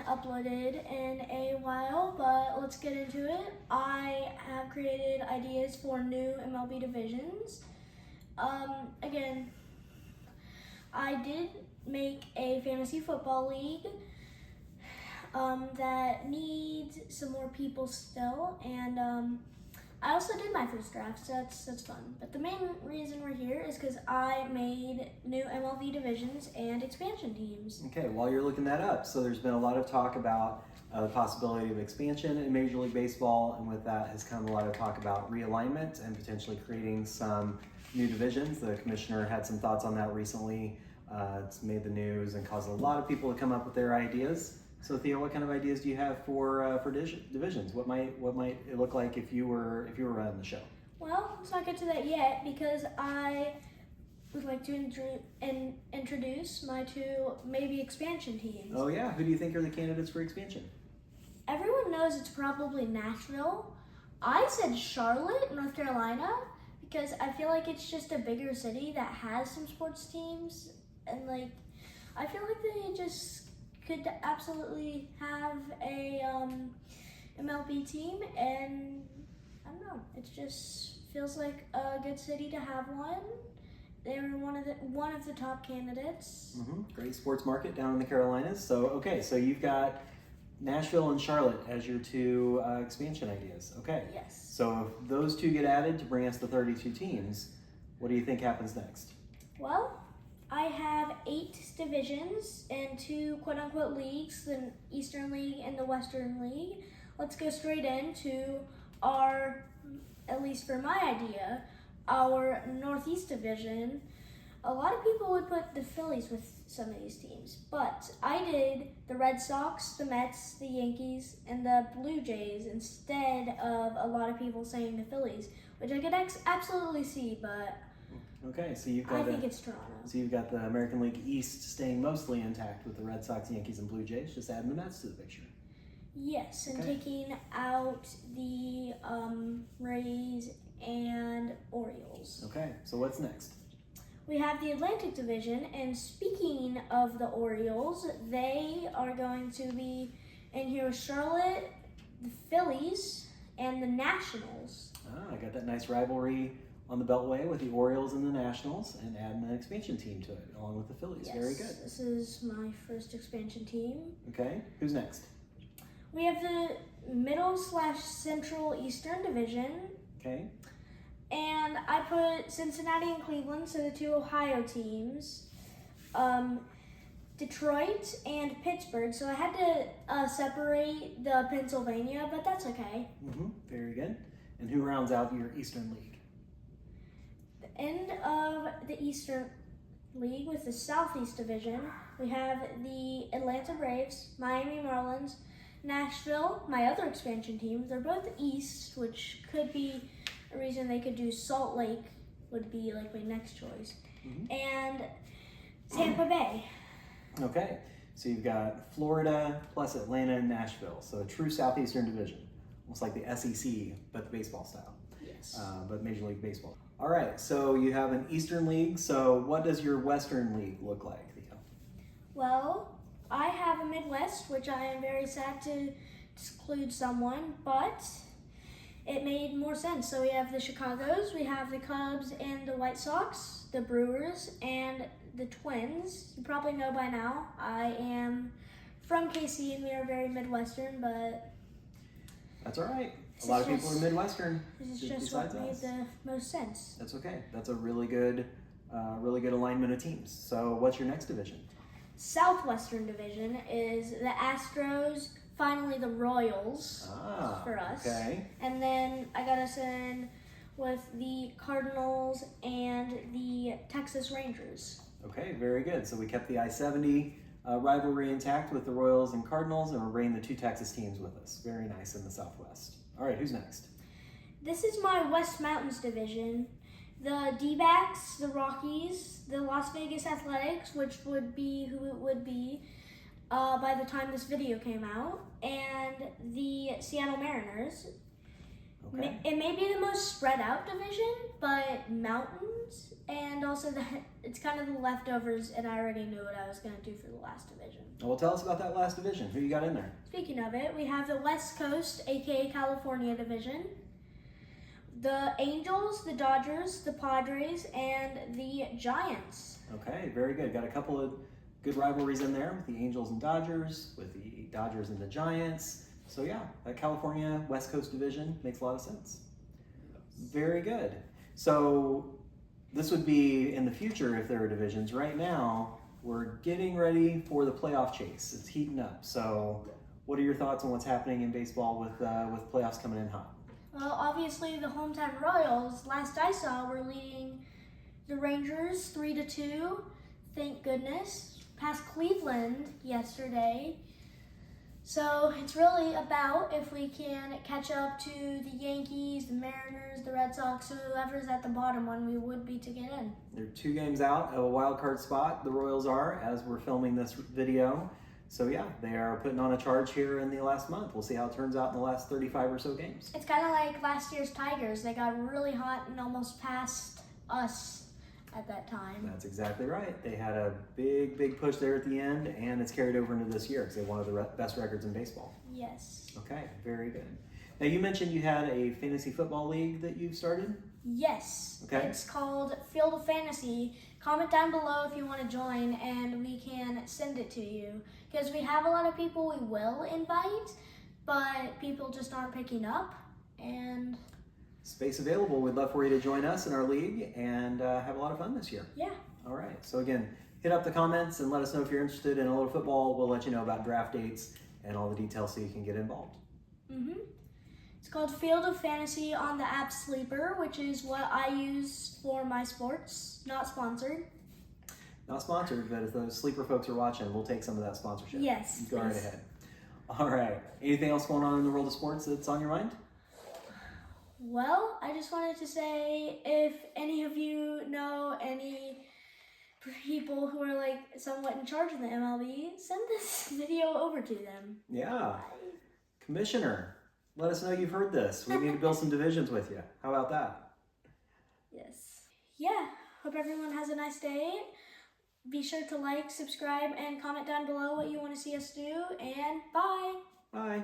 uploaded in a while, but let's get into it. I have created ideas for new MLB divisions. Again, I did make a fantasy football league that needs some more people still, and I also did my first draft, so that's fun. But the main reason we're here is because I made new MLB divisions and expansion teams. Okay, while you're looking that up, so there's been a lot of talk about the possibility of expansion in Major League Baseball, and with that has come a lot of talk about realignment and potentially creating some new divisions. The commissioner had some thoughts on that recently. It's made the news and caused a lot of people to come up with their ideas. So Theo, what kind of ideas do you have for divisions? What might it look like if you were running the show? Well, let's not get to that yet because I would like to introduce my two maybe expansion teams. Oh yeah, who do you think are the candidates for expansion? Everyone knows it's probably Nashville. I said Charlotte, North Carolina, because I feel like it's just a bigger city that has some sports teams, and I feel like they just could absolutely have a MLB team, and I don't know, it just feels like a good city to have one. They were one of the top candidates. Great sports market down in the Carolinas. So okay, so you've got Nashville and Charlotte as your two expansion ideas. Okay. Yes. So if those two get added to bring us to 32 teams, what do you think happens next? Well, I have 8 divisions and 2 quote-unquote leagues, the Eastern League and the Western League. Let's go straight into our, at least for my idea, our Northeast Division. A lot of people would put the Phillies with some of these teams, but I did the Red Sox, the Mets, the Yankees, and the Blue Jays instead of a lot of people saying the Phillies, which I could absolutely see, but okay, so you've got I think it's Toronto. So you've got the American League East staying mostly intact with the Red Sox, Yankees, and Blue Jays, just adding the Mets to the picture. Yes, and okay. Taking out the Rays and Orioles. Okay, so what's next? We have the Atlantic Division, and speaking of the Orioles, they are going to be in here with Charlotte, the Phillies, and the Nationals. I got that nice rivalry on the Beltway with the Orioles and the Nationals, and adding an expansion team to it, along with the Phillies. Yes, very good. This is my first expansion team. Okay, who's next? We have the Middle/Central Eastern Division. Okay. And I put Cincinnati and Cleveland, so the 2 Ohio teams. Detroit and Pittsburgh, so I had to separate the Pennsylvania, but that's okay. Very good. And who rounds out your Eastern League? The end of the Eastern League with the Southeast Division, we have the Atlanta Braves, Miami Marlins, Nashville, my other expansion team. They're both East, which could be a reason they could do Salt Lake would be like my next choice. And Tampa Bay. Okay, so you've got Florida plus Atlanta and Nashville, so a true Southeastern Division, almost like the SEC, but the baseball style. Yes. But Major League Baseball. All right, so you have an Eastern League, so what does your Western League look like, Theo? Well, I have a Midwest, which I am very sad to exclude someone, but it made more sense. So we have the Chicagos, we have the Cubs and the White Sox, the Brewers, and the Twins. You probably know by now, I am from KC and we are very Midwestern, but that's all right. A lot of people are Midwestern. This is just what made the most sense. That's okay. That's a really good alignment of teams. So what's your next division? Southwestern Division is the Astros, finally the Royals for us. Okay. And then I got us in with the Cardinals and the Texas Rangers. Okay, very good. So we kept the I-70 rivalry intact with the Royals and Cardinals, and we're bringing the 2 Texas teams with us. Very nice in the Southwest. All right, who's next? This is my West Mountains division. The D-backs, the Rockies, the Las Vegas Athletics, which would be who it would be by the time this video came out, and the Seattle Mariners. Okay. It may be the most spread out division, but mountains and also it's kind of the leftovers, and I already knew what I was going to do for the last division. Well, tell us about that last division. Who you got in there? Speaking of it, we have the West Coast, aka California division, the Angels, the Dodgers, the Padres, and the Giants. Okay, very good. Got a couple of good rivalries in there with the Angels and Dodgers, with the Dodgers and the Giants. So yeah, that California West Coast division makes a lot of sense. Very good. So this would be in the future if there are divisions. Right now, we're getting ready for the playoff chase. It's heating up. So what are your thoughts on what's happening in baseball with playoffs coming in hot? Well, obviously the hometown Royals, last I saw, were leading the Rangers 3-2. Thank goodness. Past Cleveland yesterday. So it's really about if we can catch up to the Yankees, the Mariners, the Red Sox, whoever's at the bottom one we would be to get in. They're 2 games out of a wild card spot, the Royals are, as we're filming this video. So yeah, they are putting on a charge here in the last month. We'll see how it turns out in the last 35 or so games. It's kind of like last year's Tigers. They got really hot and almost passed us at that time. That's exactly right. They had a big push there at the end, and it's carried over into this year because they have one of the best records in baseball. Yes. Okay, very good. Now you mentioned you had a fantasy football league that you've started? Yes. Okay. It's called Field of Fantasy. Comment down below if you want to join and we can send it to you. Because we have a lot of people we will invite, but people just aren't picking up. And space available. We'd love for you to join us in our league and have a lot of fun this year. yeah. All right. So again, hit up the comments and let us know if you're interested in a little football. We'll let you know about draft dates and all the details so you can get involved. It's called Field of Fantasy on the app Sleeper, which is what I use for my sports. Not sponsored. Not sponsored, but if those sleeper folks are watching, we'll take some of that sponsorship. Yes. Go right please. ahead. All right. Anything else going on in the world of sports that's on your mind? Well, I just wanted to say, if any of you know any people who are like somewhat in charge of the MLB, send this video over to them. Yeah. Commissioner, let us know you've heard this. We need to build some divisions with you. How about that? Yes. Yeah. Hope everyone has a nice day. Be sure to like, subscribe, and comment down below what you want to see us do. And bye. Bye.